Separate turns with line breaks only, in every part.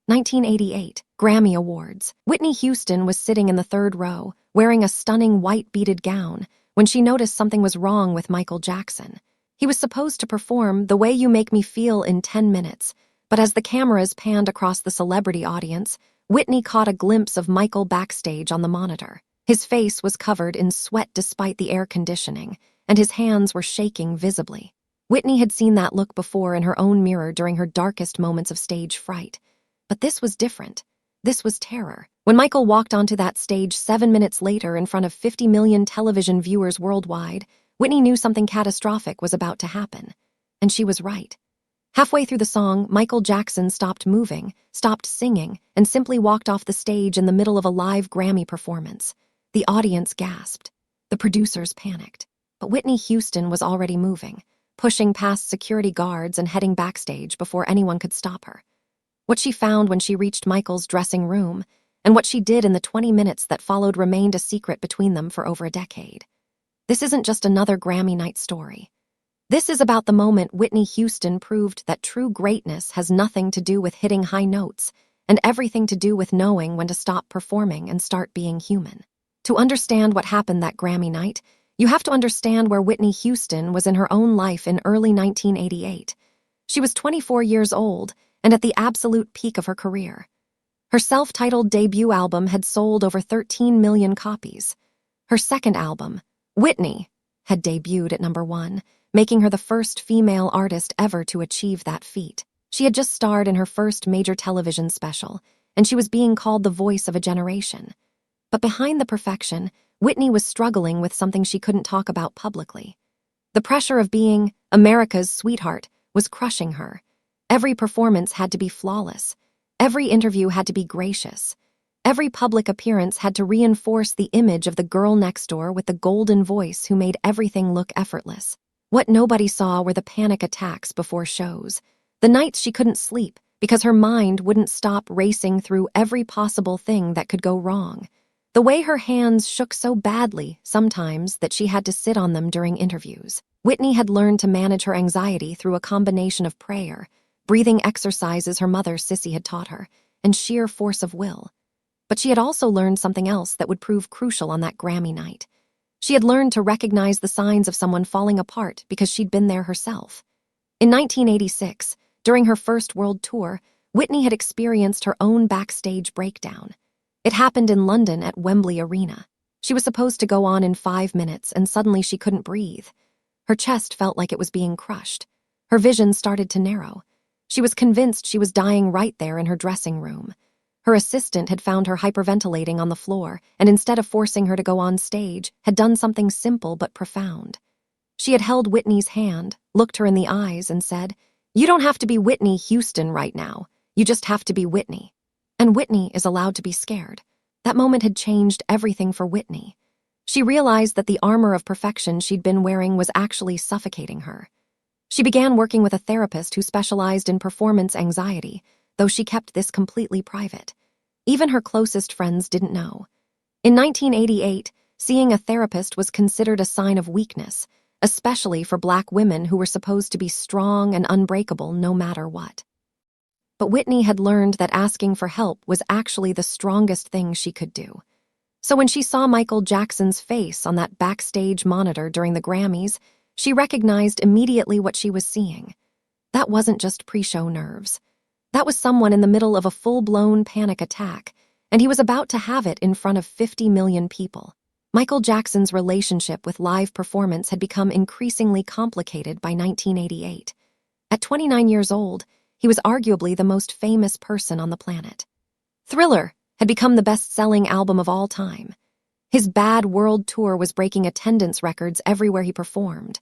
1988, Grammy Awards. Whitney Houston was sitting in the third row, wearing a stunning white beaded gown, when she noticed something was wrong with Michael Jackson. He was supposed to perform The Way You Make Me Feel in 10 minutes, but as the cameras panned across the celebrity audience, Whitney caught a glimpse of Michael backstage on the monitor. His face was covered in sweat despite the air conditioning, and his hands were shaking visibly. Whitney had seen that look before in her own mirror during her darkest moments of stage fright. But this was different. This was terror. When Michael walked onto that stage 7 minutes later in front of 50 million television viewers worldwide, Whitney knew something catastrophic was about to happen. And she was right. Halfway through the song, Michael Jackson stopped moving, stopped singing, and simply walked off the stage in the middle of a live Grammy performance. The audience gasped. The producers panicked. But Whitney Houston was already moving, pushing past security guards and heading backstage before anyone could stop her. What she found when she reached Michael's dressing room, and what she did in the 20 minutes that followed remained a secret between them for over a decade. This isn't just another Grammy night story. This is about the moment Whitney Houston proved that true greatness has nothing to do with hitting high notes and everything to do with knowing when to stop performing and start being human. To understand what happened that Grammy night, you have to understand where Whitney Houston was in her own life in early 1988. She was 24 years old and at the absolute peak of her career. Her self-titled debut album had sold over 13 million copies. Her second album, Whitney, had debuted at #1, making her the first female artist ever to achieve that feat. She had just starred in her first major television special, and she was being called the voice of a generation. But behind the perfection, Whitney was struggling with something she couldn't talk about publicly. The pressure of being America's sweetheart was crushing her. Every performance had to be flawless. Every interview had to be gracious. Every public appearance had to reinforce the image of the girl next door with the golden voice who made everything look effortless. What nobody saw were the panic attacks before shows, the nights she couldn't sleep because her mind wouldn't stop racing through every possible thing that could go wrong. The way her hands shook so badly sometimes that she had to sit on them during interviews. Whitney had learned to manage her anxiety through a combination of prayer, breathing exercises her mother Sissy had taught her, and sheer force of will. But she had also learned something else that would prove crucial on that Grammy night. She had learned to recognize the signs of someone falling apart because she'd been there herself. In 1986, during her first world tour, Whitney had experienced her own backstage breakdown. It happened in London at Wembley Arena. She was supposed to go on in 5 minutes, and suddenly she couldn't breathe. Her chest felt like it was being crushed. Her vision started to narrow. She was convinced she was dying right there in her dressing room. Her assistant had found her hyperventilating on the floor, and instead of forcing her to go on stage, had done something simple but profound. She had held Whitney's hand, looked her in the eyes, and said, "You don't have to be Whitney Houston right now. You just have to be Whitney." And Whitney is allowed to be scared. That moment had changed everything for Whitney. She realized that the armor of perfection she'd been wearing was actually suffocating her. She began working with a therapist who specialized in performance anxiety, though she kept this completely private. Even her closest friends didn't know. In 1988, seeing a therapist was considered a sign of weakness, especially for Black women who were supposed to be strong and unbreakable no matter what. But Whitney had learned that asking for help was actually the strongest thing she could do. So when she saw Michael Jackson's face on that backstage monitor during the Grammys, she recognized immediately what she was seeing. That wasn't just pre-show nerves. That was someone in the middle of a full-blown panic attack, and he was about to have it in front of 50 million people. Michael Jackson's relationship with live performance had become increasingly complicated by 1988. At 29 years old, he was arguably the most famous person on the planet. Thriller had become the best-selling album of all time. His Bad World Tour was breaking attendance records everywhere he performed.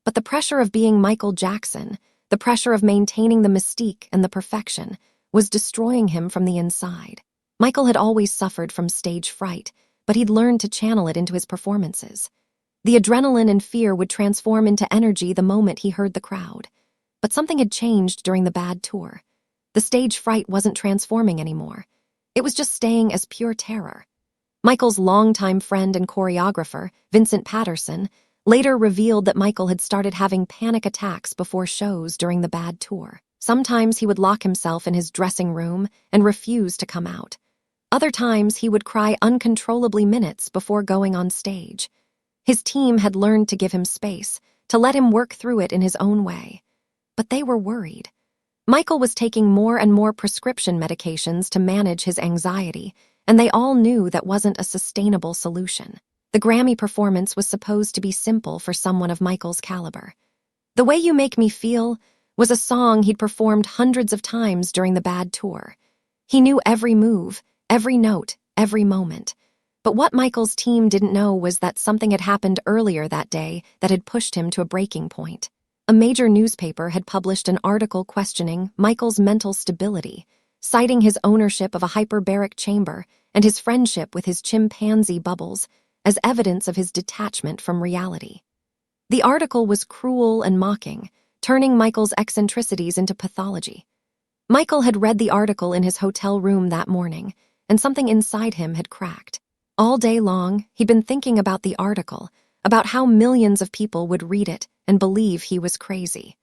But the pressure of being Michael Jackson, the pressure of maintaining the mystique and the perfection, was destroying him from the inside. Michael had always suffered from stage fright, but he'd learned to channel it into his performances. The adrenaline and fear would transform into energy the moment he heard the crowd. But something had changed during the Bad Tour. The stage fright wasn't transforming anymore. It was just staying as pure terror. Michael's longtime friend and choreographer, Vincent Patterson, later revealed that Michael had started having panic attacks before shows during the Bad Tour. Sometimes he would lock himself in his dressing room and refuse to come out. Other times he would cry uncontrollably minutes before going on stage. His team had learned to give him space, to let him work through it in his own way. But they were worried. Michael was taking more and more prescription medications to manage his anxiety, and they all knew that wasn't a sustainable solution. The Grammy performance was supposed to be simple for someone of Michael's caliber. The Way You Make Me Feel was a song he'd performed hundreds of times during the Bad tour. He knew every move, every note, every moment. But what Michael's team didn't know was that something had happened earlier that day that had pushed him to a breaking point. A major newspaper had published an article questioning Michael's mental stability, citing his ownership of a hyperbaric chamber and his friendship with his chimpanzee Bubbles as evidence of his detachment from reality. The article was cruel and mocking, turning Michael's eccentricities into pathology. Michael had read the article in his hotel room that morning, and something inside him had cracked. All day long, he'd been thinking about the article, about how millions of people would read it and believe he was crazy.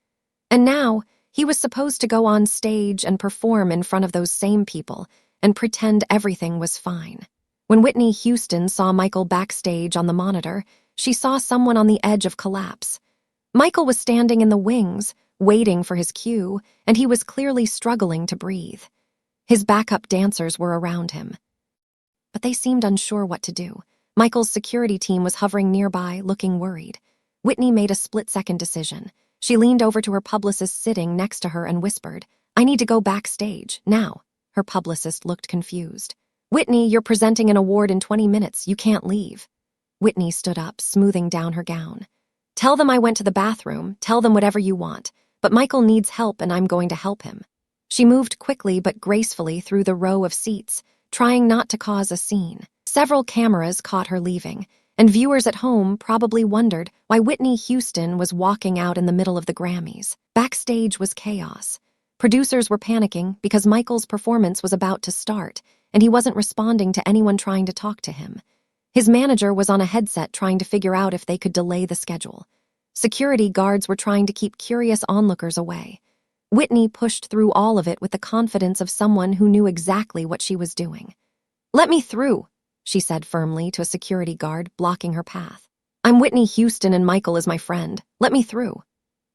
And now, he was supposed to go on stage and perform in front of those same people and pretend everything was fine. When Whitney Houston saw Michael backstage on the monitor, she saw someone on the edge of collapse. Michael was standing in the wings, waiting for his cue, and he was clearly struggling to breathe. His backup dancers were around him. But they seemed unsure what to do. Michael's security team was hovering nearby, looking worried. Whitney made a split-second decision. She leaned over to her publicist sitting next to her and whispered, "I need to go backstage, now." Her publicist looked confused. "Whitney, you're presenting an award in 20 minutes. You can't leave." Whitney stood up, smoothing down her gown. "Tell them I went to the bathroom. Tell them whatever you want. But Michael needs help and I'm going to help him." She moved quickly but gracefully through the row of seats, trying not to cause a scene. Several cameras caught her leaving, and viewers at home probably wondered why Whitney Houston was walking out in the middle of the Grammys. Backstage was chaos. Producers were panicking because Michael's performance was about to start, and he wasn't responding to anyone trying to talk to him. His manager was on a headset trying to figure out if they could delay the schedule. Security guards were trying to keep curious onlookers away. Whitney pushed through all of it with the confidence of someone who knew exactly what she was doing. "Let me through," she said firmly to a security guard blocking her path. "I'm Whitney Houston and Michael is my friend. Let me through."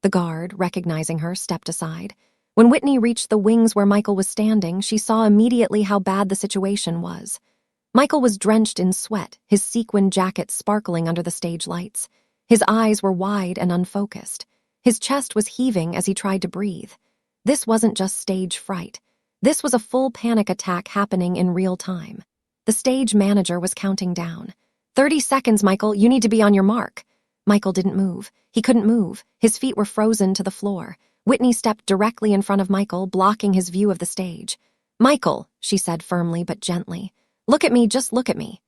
The guard, recognizing her, stepped aside. When Whitney reached the wings where Michael was standing, she saw immediately how bad the situation was. Michael was drenched in sweat, his sequin jacket sparkling under the stage lights. His eyes were wide and unfocused. His chest was heaving as he tried to breathe. This wasn't just stage fright. This was a full panic attack happening in real time. The stage manager was counting down. 30 seconds, Michael, you need to be on your mark." Michael didn't move. He couldn't move. His feet were frozen to the floor. Whitney stepped directly in front of Michael, blocking his view of the stage. "Michael," she said firmly but gently. "Look at me, just look at me."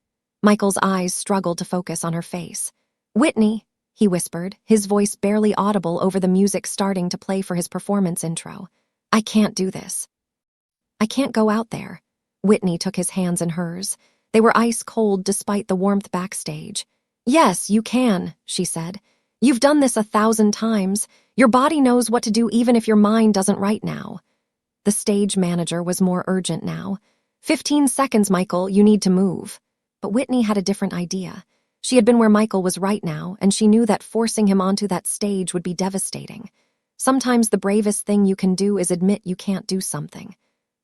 Michael's eyes struggled to focus on her face. "Whitney," he whispered, his voice barely audible over the music starting to play for his performance intro. "I can't do this. I can't go out there." Whitney took his hands in hers. They were ice cold despite the warmth backstage. "Yes, you can," she said. "You've done this 1,000 times. Your body knows what to do even if your mind doesn't right now." The stage manager was more urgent now. 15 seconds, Michael, you need to move." But Whitney had a different idea. She had been where Michael was right now, and she knew that forcing him onto that stage would be devastating. Sometimes the bravest thing you can do is admit you can't do something.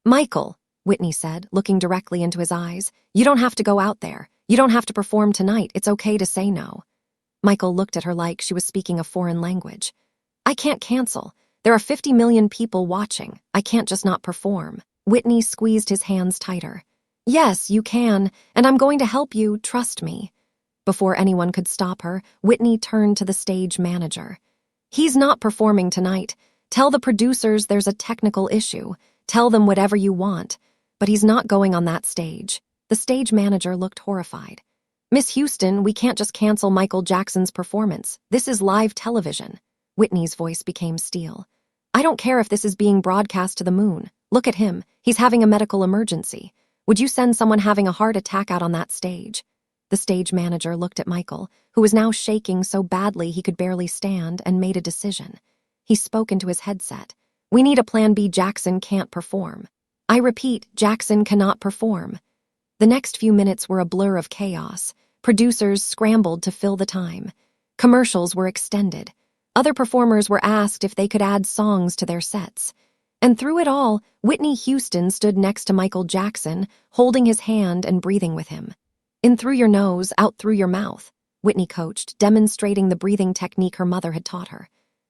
"Michael," Whitney said, looking directly into his eyes, "you don't have to go out there. You don't have to perform tonight. It's okay to say no." Michael looked at her like she was speaking a foreign language. "I can't cancel. There are 50 million people watching. I can't just not perform." Whitney squeezed his hands tighter. "Yes, you can, and I'm going to help you, trust me." Before anyone could stop her, Whitney turned to the stage manager. "He's not performing tonight. Tell the producers there's a technical issue. Tell them whatever you want. But he's not going on that stage." The stage manager looked horrified. "Miss Houston, we can't just cancel Michael Jackson's performance. This is live television." Whitney's voice became steel. "I don't care if this is being broadcast to the moon. Look at him. He's having a medical emergency. Would you send someone having a heart attack out on that stage?" The stage manager looked at Michael, who was now shaking so badly he could barely stand, and made a decision. He spoke into his headset. We need a plan B. Jackson can't perform. I repeat, Jackson cannot perform. The next few minutes were a blur of chaos. Producers scrambled to fill the time. Commercials were extended. Other performers were asked if they could add songs to their sets. And through it all, Whitney Houston stood next to Michael Jackson, holding his hand and breathing with him. In through your nose, out through your mouth, Whitney coached, demonstrating the breathing technique her mother had taught her.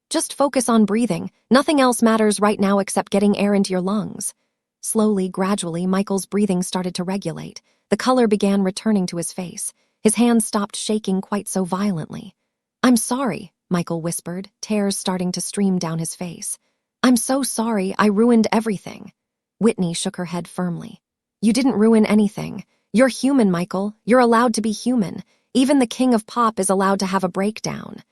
Just focus on breathing. Nothing else matters right now except getting air into your lungs. Slowly, gradually, Michael's breathing started to regulate. The color began returning to his face. His hands stopped shaking quite so violently. "I'm sorry," Michael whispered, tears starting to stream down his face. "I'm so sorry, I ruined everything." Whitney shook her head firmly. "You didn't ruin anything. You're human, Michael. You're allowed to be human. Even the king of pop is allowed to have a breakdown."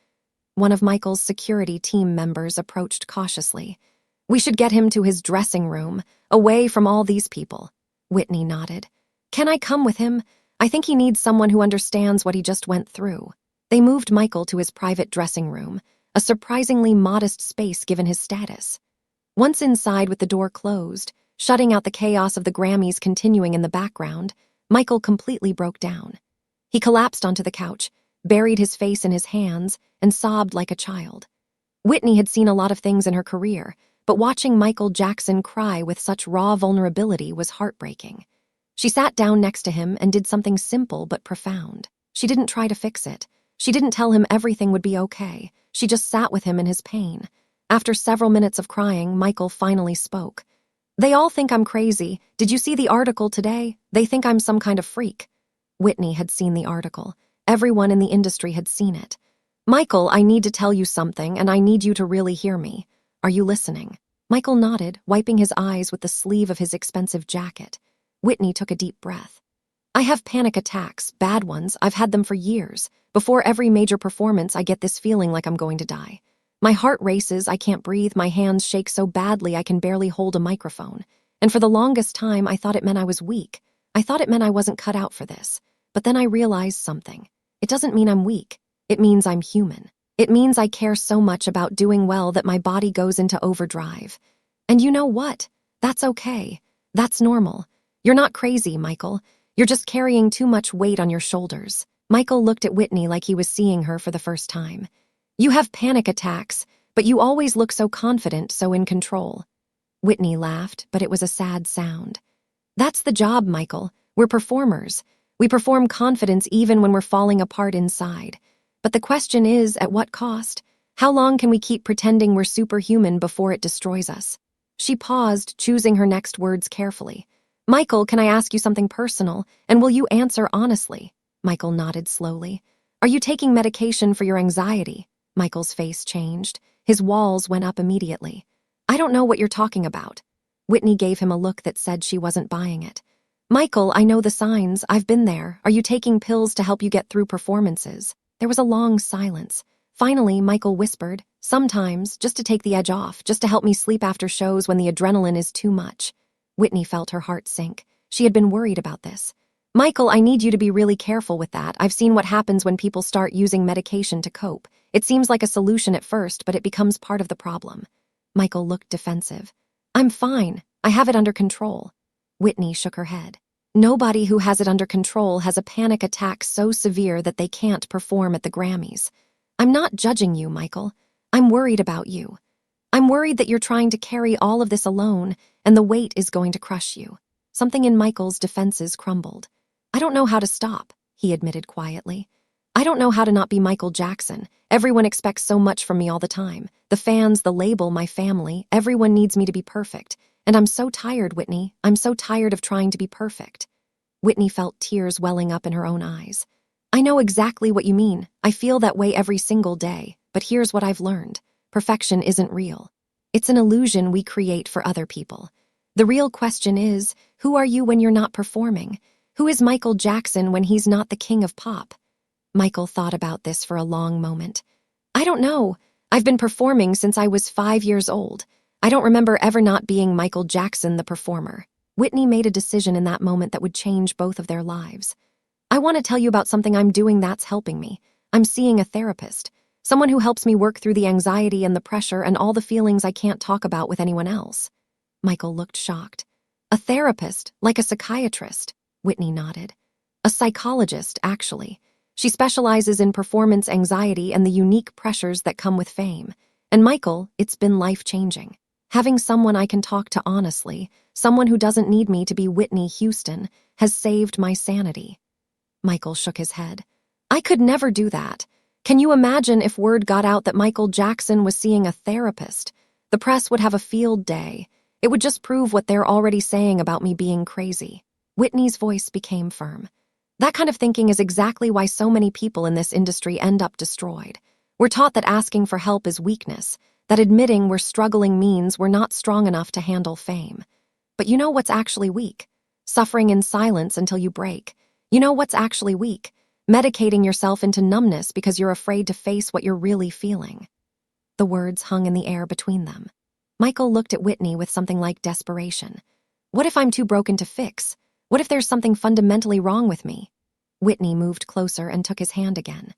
One of Michael's security team members approached cautiously. "We should get him to his dressing room, away from all these people." Whitney nodded. "Can I come with him? I think he needs someone who understands what he just went through." They moved Michael to his private dressing room, a surprisingly modest space given his status. Once inside with the door closed, shutting out the chaos of the Grammys continuing in the background, Michael completely broke down. He collapsed onto the couch, buried his face in his hands, and sobbed like a child. Whitney had seen a lot of things in her career, but watching Michael Jackson cry with such raw vulnerability was heartbreaking. She sat down next to him and did something simple but profound. She didn't try to fix it. She didn't tell him everything would be okay. She just sat with him in his pain. After several minutes of crying, Michael finally spoke. "They all think I'm crazy. Did you see the article today? They think I'm some kind of freak." Whitney had seen the article. Everyone in the industry had seen it. "Michael, I need to tell you something, and I need you to really hear me. Are you listening?" Michael nodded, wiping his eyes with the sleeve of his expensive jacket. Whitney took a deep breath. "I have panic attacks, bad ones. I've had them for years. Before every major performance, I get this feeling like I'm going to die. My heart races, I can't breathe, my hands shake so badly I can barely hold a microphone. And for the longest time, I thought it meant I was weak. I thought it meant I wasn't cut out for this. But then I realized something. It doesn't mean I'm weak. It means I'm human. It means I care so much about doing well that my body goes into overdrive. And you know what? That's okay. That's normal. You're not crazy, Michael. You're just carrying too much weight on your shoulders." Michael looked at Whitney like he was seeing her for the first time. "You have panic attacks, but you always look so confident, so in control." Whitney laughed, but it was a sad sound. "That's the job, Michael. We're performers. We perform confidence even when we're falling apart inside. But the question is, at what cost? How long can we keep pretending we're superhuman before it destroys us?" She paused, choosing her next words carefully. "Michael, can I ask you something personal, and will you answer honestly?" Michael nodded slowly. "Are you taking medication for your anxiety?" Michael's face changed. His walls went up immediately. "I don't know what you're talking about." Whitney gave him a look that said she wasn't buying it. "Michael, I know the signs. I've been there. Are you taking pills to help you get through performances?" There was a long silence. Finally, Michael whispered, "Sometimes, just to take the edge off, just to help me sleep after shows when the adrenaline is too much." Whitney felt her heart sink. She had been worried about this. "Michael, I need you to be really careful with that. I've seen what happens when people start using medication to cope. It seems like a solution at first, but it becomes part of the problem." Michael looked defensive. "I'm fine. I have it under control." Whitney shook her head. "Nobody who has it under control has a panic attack so severe that they can't perform at the Grammys. I'm not judging you, Michael. I'm worried about you. I'm worried that you're trying to carry all of this alone, and the weight is going to crush you." Something in Michael's defenses crumbled. "I don't know how to stop," he admitted quietly. "I don't know how to not be Michael Jackson. Everyone expects so much from me all the time. The fans, the label, my family, everyone needs me to be perfect. And I'm so tired, Whitney. I'm so tired of trying to be perfect." Whitney felt tears welling up in her own eyes. "I know exactly what you mean. I feel that way every single day. But here's what I've learned. Perfection isn't real. It's an illusion we create for other people. The real question is, who are you when you're not performing? Who is Michael Jackson when he's not the king of pop?" Michael thought about this for a long moment. "I don't know. I've been performing since I was 5 years old. I don't remember ever not being Michael Jackson the performer." Whitney made a decision in that moment that would change both of their lives. "I want to tell you about something I'm doing that's helping me. I'm seeing a therapist. Someone who helps me work through the anxiety and the pressure and all the feelings I can't talk about with anyone else. Michael looked shocked. A therapist, like a psychiatrist, Whitney nodded. A psychologist, actually. She specializes in performance anxiety and the unique pressures that come with fame. And Michael, it's been life-changing. Having someone I can talk to honestly, someone who doesn't need me to be Whitney Houston, has saved my sanity. Michael shook his head. I could never do that. Can you imagine if word got out that Michael Jackson was seeing a therapist? The press would have a field day. It would just prove what they're already saying about me being crazy. Whitney's voice became firm. That kind of thinking is exactly why so many people in this industry end up destroyed. We're taught that asking for help is weakness, that admitting we're struggling means we're not strong enough to handle fame. But you know what's actually weak? Suffering in silence until you break. You know what's actually weak? Medicating yourself into numbness because you're afraid to face what you're really feeling. The words hung in the air between them. Michael looked at Whitney with something like desperation. What if I'm too broken to fix? What if there's something fundamentally wrong with me? Whitney moved closer and took his hand again.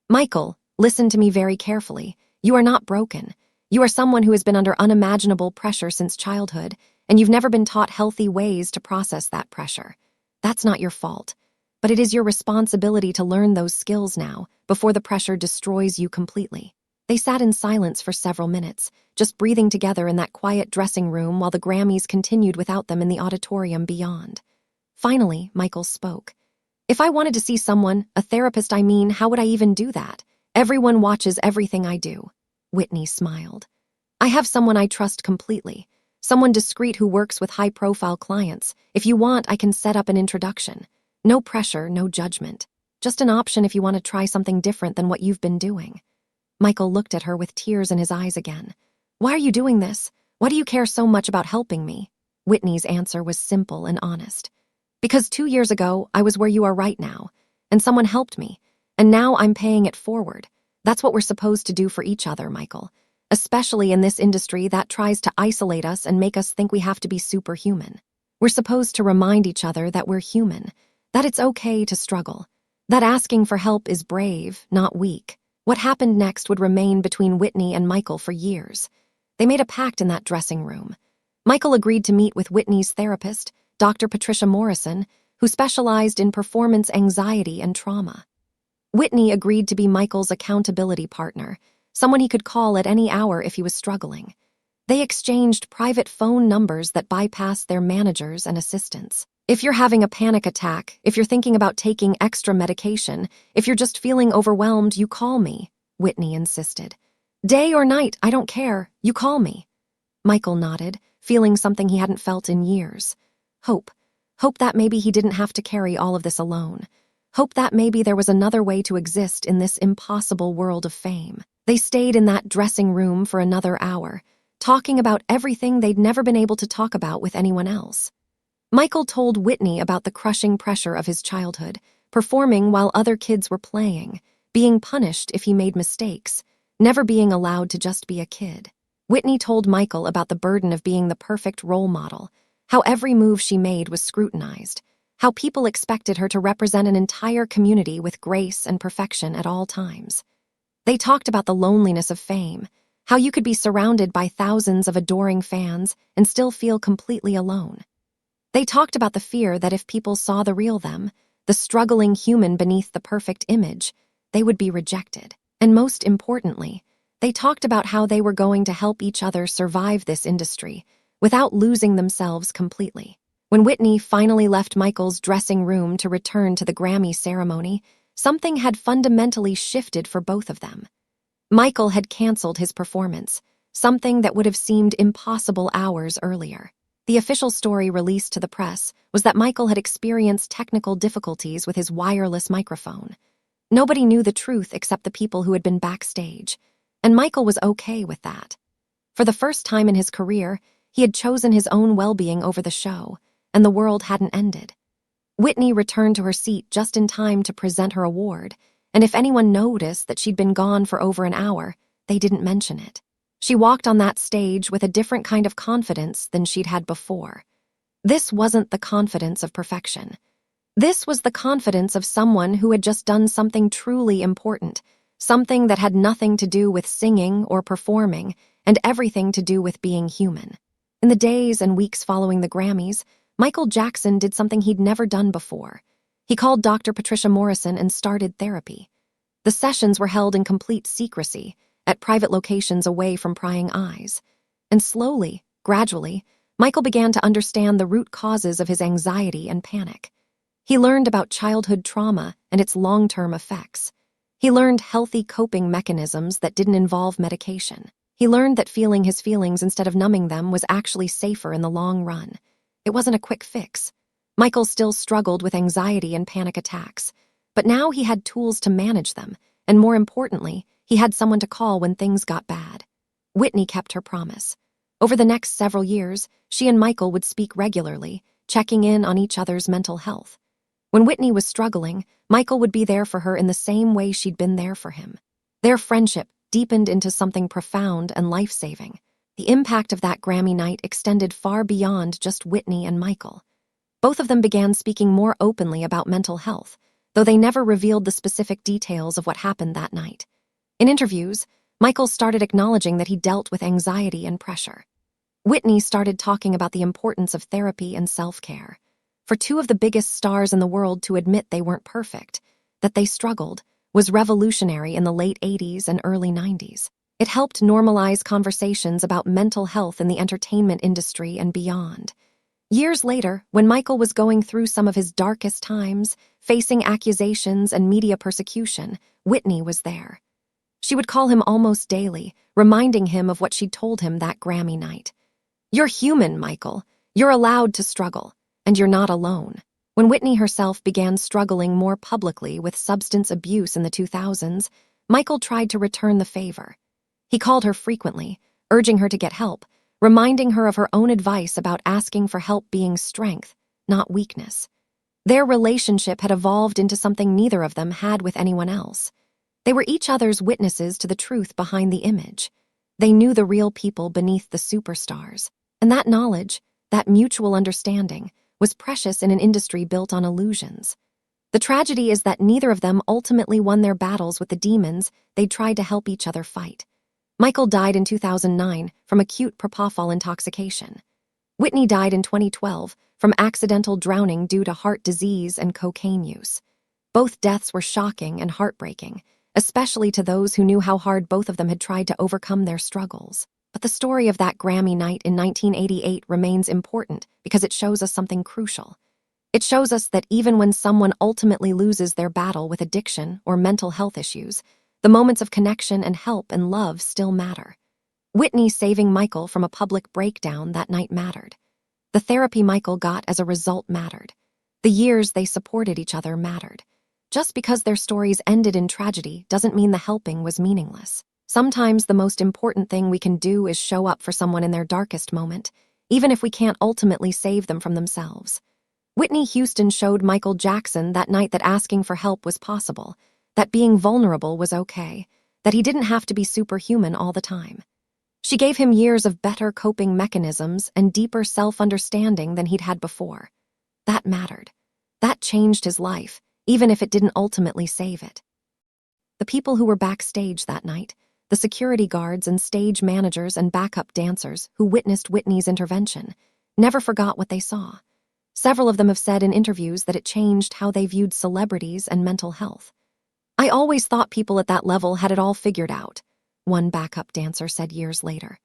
Michael, listen to me very carefully. You are not broken. You are someone who has been under unimaginable pressure since childhood, and you've never been taught healthy ways to process that pressure. That's not your fault. But it is your responsibility to learn those skills now, before the pressure destroys you completely. They sat in silence for several minutes, just breathing together in that quiet dressing room while the Grammys continued without them in the auditorium beyond. Finally, Michael spoke. If I wanted to see someone, a therapist I mean, how would I even do that? Everyone watches everything I do. Whitney smiled. I have someone I trust completely. Someone discreet who works with high-profile clients. If you want, I can set up an introduction. No pressure, no judgment. Just an option if you want to try something different than what you've been doing. Michael looked at her with tears in his eyes again. Why are you doing this? Why do you care so much about helping me? Whitney's answer was simple and honest. Because 2 years ago, I was where you are right now, and someone helped me, and now I'm paying it forward. That's what we're supposed to do for each other, Michael. Especially in this industry that tries to isolate us and make us think we have to be superhuman. We're supposed to remind each other that we're human, that it's okay to struggle, that asking for help is brave, not weak. What happened next would remain between Whitney and Michael for years. They made a pact in that dressing room. Michael agreed to meet with Whitney's therapist, Dr. Patricia Morrison, who specialized in performance anxiety and trauma. Whitney agreed to be Michael's accountability partner, someone he could call at any hour if he was struggling. They exchanged private phone numbers that bypassed their managers and assistants. If you're having a panic attack, if you're thinking about taking extra medication, if you're just feeling overwhelmed, you call me, Whitney insisted. Day or night, I don't care. You call me. Michael nodded, feeling something he hadn't felt in years. Hope. Hope that maybe he didn't have to carry all of this alone. Hope that maybe there was another way to exist in this impossible world of fame. They stayed in that dressing room for another hour, talking about everything they'd never been able to talk about with anyone else. Michael told Whitney about the crushing pressure of his childhood, performing while other kids were playing, being punished if he made mistakes, never being allowed to just be a kid. Whitney told Michael about the burden of being the perfect role model, how every move she made was scrutinized, how people expected her to represent an entire community with grace and perfection at all times. They talked about the loneliness of fame, how you could be surrounded by thousands of adoring fans and still feel completely alone. They talked about the fear that if people saw the real them, the struggling human beneath the perfect image, they would be rejected. And most importantly, they talked about how they were going to help each other survive this industry without losing themselves completely. When Whitney finally left Michael's dressing room to return to the Grammy ceremony, something had fundamentally shifted for both of them. Michael had canceled his performance, something that would have seemed impossible hours earlier. The official story released to the press was that Michael had experienced technical difficulties with his wireless microphone. Nobody knew the truth except the people who had been backstage, and Michael was okay with that. For the first time in his career, he had chosen his own well-being over the show, and the world hadn't ended. Whitney returned to her seat just in time to present her award, and if anyone noticed that she'd been gone for over an hour, they didn't mention it. She walked on that stage with a different kind of confidence than she'd had before. This wasn't the confidence of perfection. This was the confidence of someone who had just done something truly important, something that had nothing to do with singing or performing and everything to do with being human. In the days and weeks following the Grammys, Michael Jackson did something he'd never done before. He called Dr. Patricia Morrison and started therapy. The sessions were held in complete secrecy, at private locations away from prying eyes. And slowly, gradually, Michael began to understand the root causes of his anxiety and panic. He learned about childhood trauma and its long-term effects. He learned healthy coping mechanisms that didn't involve medication. He learned that feeling his feelings instead of numbing them was actually safer in the long run. It wasn't a quick fix. Michael still struggled with anxiety and panic attacks, but now he had tools to manage them, and more importantly, he had someone to call when things got bad. Whitney kept her promise. Over the next several years, she and Michael would speak regularly, checking in on each other's mental health. When Whitney was struggling, Michael would be there for her in the same way she'd been there for him. Their friendship deepened into something profound and life-saving. The impact of that Grammy night extended far beyond just Whitney and Michael. Both of them began speaking more openly about mental health, though they never revealed the specific details of what happened that night. In interviews, Michael started acknowledging that he dealt with anxiety and pressure. Whitney started talking about the importance of therapy and self-care. For two of the biggest stars in the world to admit they weren't perfect, that they struggled, was revolutionary in the late 80s and early 90s. It helped normalize conversations about mental health in the entertainment industry and beyond. Years later, when Michael was going through some of his darkest times, facing accusations and media persecution, Whitney was there. She would call him almost daily, reminding him of what she'd told him that Grammy night. "You're human, Michael. You're allowed to struggle, and you're not alone." When Whitney herself began struggling more publicly with substance abuse in the 2000s, Michael tried to return the favor. He called her frequently, urging her to get help, reminding her of her own advice about asking for help being strength, not weakness. Their relationship had evolved into something neither of them had with anyone else. They were each other's witnesses to the truth behind the image. They knew the real people beneath the superstars. And that knowledge, that mutual understanding, was precious in an industry built on illusions. The tragedy is that neither of them ultimately won their battles with the demons they tried to help each other fight. Michael died in 2009 from acute propofol intoxication. Whitney died in 2012 from accidental drowning due to heart disease and cocaine use. Both deaths were shocking and heartbreaking, especially to those who knew how hard both of them had tried to overcome their struggles. But the story of that Grammy night in 1988 remains important because it shows us something crucial. It shows us that even when someone ultimately loses their battle with addiction or mental health issues, the moments of connection and help and love still matter. Whitney saving Michael from a public breakdown that night mattered. The therapy Michael got as a result mattered. The years they supported each other mattered. Just because their stories ended in tragedy doesn't mean the helping was meaningless. Sometimes the most important thing we can do is show up for someone in their darkest moment, even if we can't ultimately save them from themselves. Whitney Houston showed Michael Jackson that night that asking for help was possible, that being vulnerable was okay, that he didn't have to be superhuman all the time. She gave him years of better coping mechanisms and deeper self-understanding than he'd had before. That mattered. That changed his life, even if it didn't ultimately save it. The people who were backstage that night, the security guards and stage managers and backup dancers who witnessed Whitney's intervention, never forgot what they saw. Several of them have said in interviews that it changed how they viewed celebrities and mental health. "I always thought people at that level had it all figured out," one backup dancer said years later.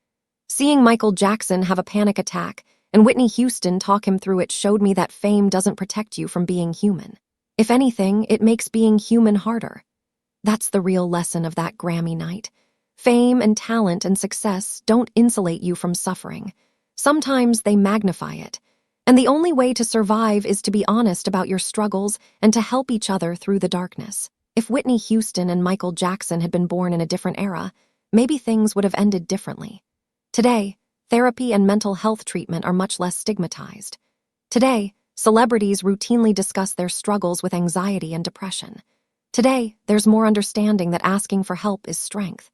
"Seeing Michael Jackson have a panic attack and Whitney Houston talk him through it showed me that fame doesn't protect you from being human. If anything, it makes being human harder." That's the real lesson of that Grammy night. Fame and talent and success don't insulate you from suffering. Sometimes they magnify it. And the only way to survive is to be honest about your struggles and to help each other through the darkness. If Whitney Houston and Michael Jackson had been born in a different era, maybe things would have ended differently. Today, therapy and mental health treatment are much less stigmatized. Today, celebrities routinely discuss their struggles with anxiety and depression. Today, there's more understanding that asking for help is strength.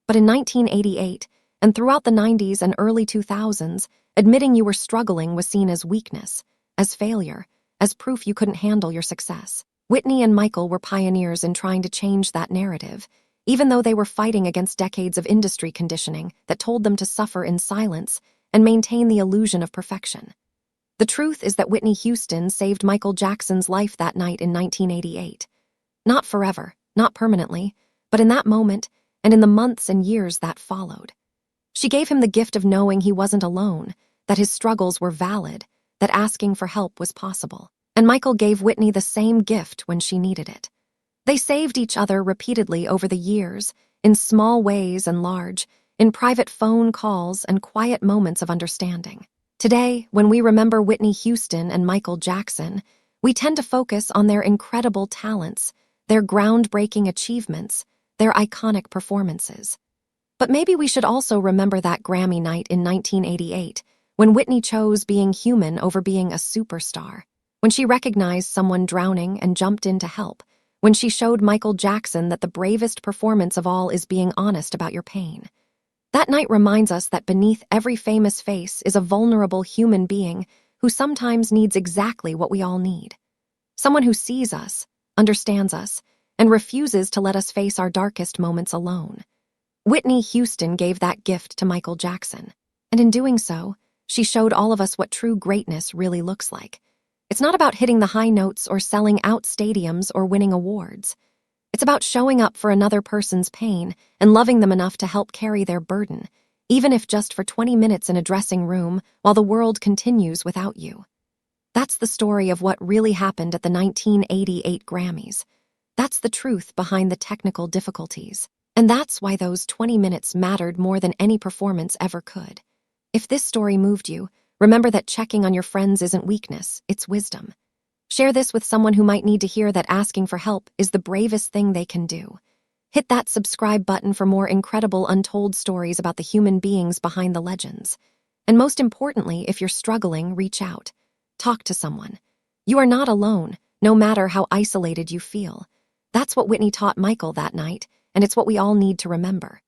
But in 1988, and throughout the 90s and early 2000s, admitting you were struggling was seen as weakness, as failure, as proof you couldn't handle your success. Whitney and Michael were pioneers in trying to change that narrative. even though they were fighting against decades of industry conditioning that told them to suffer in silence and maintain the illusion of perfection. The truth is that Whitney Houston saved Michael Jackson's life that night in 1988. Not forever, not permanently, but in that moment and in the months and years that followed. She gave him the gift of knowing he wasn't alone, that his struggles were valid, that asking for help was possible. And Michael gave Whitney the same gift when she needed it. They saved each other repeatedly over the years, in small ways and large, in private phone calls and quiet moments of understanding. Today, when we remember Whitney Houston and Michael Jackson, we tend to focus on their incredible talents, their groundbreaking achievements, their iconic performances. But maybe we should also remember that Grammy night in 1988, when Whitney chose being human over being a superstar, when she recognized someone drowning and jumped in to help, when she showed Michael Jackson that the bravest performance of all is being honest about your pain. That night reminds us that beneath every famous face is a vulnerable human being who sometimes needs exactly what we all need. Someone who sees us, understands us, and refuses to let us face our darkest moments alone. Whitney Houston gave that gift to Michael Jackson, and in doing so, she showed all of us what true greatness really looks like. It's not about hitting the high notes or selling out stadiums or winning awards. It's about showing up for another person's pain and loving them enough to help carry their burden, even if just for 20 minutes in a dressing room while the world continues without you. That's the story of what really happened at the 1988 Grammys. That's the truth behind the technical difficulties. And that's why those 20 minutes mattered more than any performance ever could. If this story moved you, remember that checking on your friends isn't weakness, it's wisdom. Share this with someone who might need to hear that asking for help is the bravest thing they can do. Hit that subscribe button for more incredible untold stories about the human beings behind the legends. And most importantly, if you're struggling, reach out. Talk to someone. You are not alone, no matter how isolated you feel. That's what Whitney taught Michael that night, and it's what we all need to remember.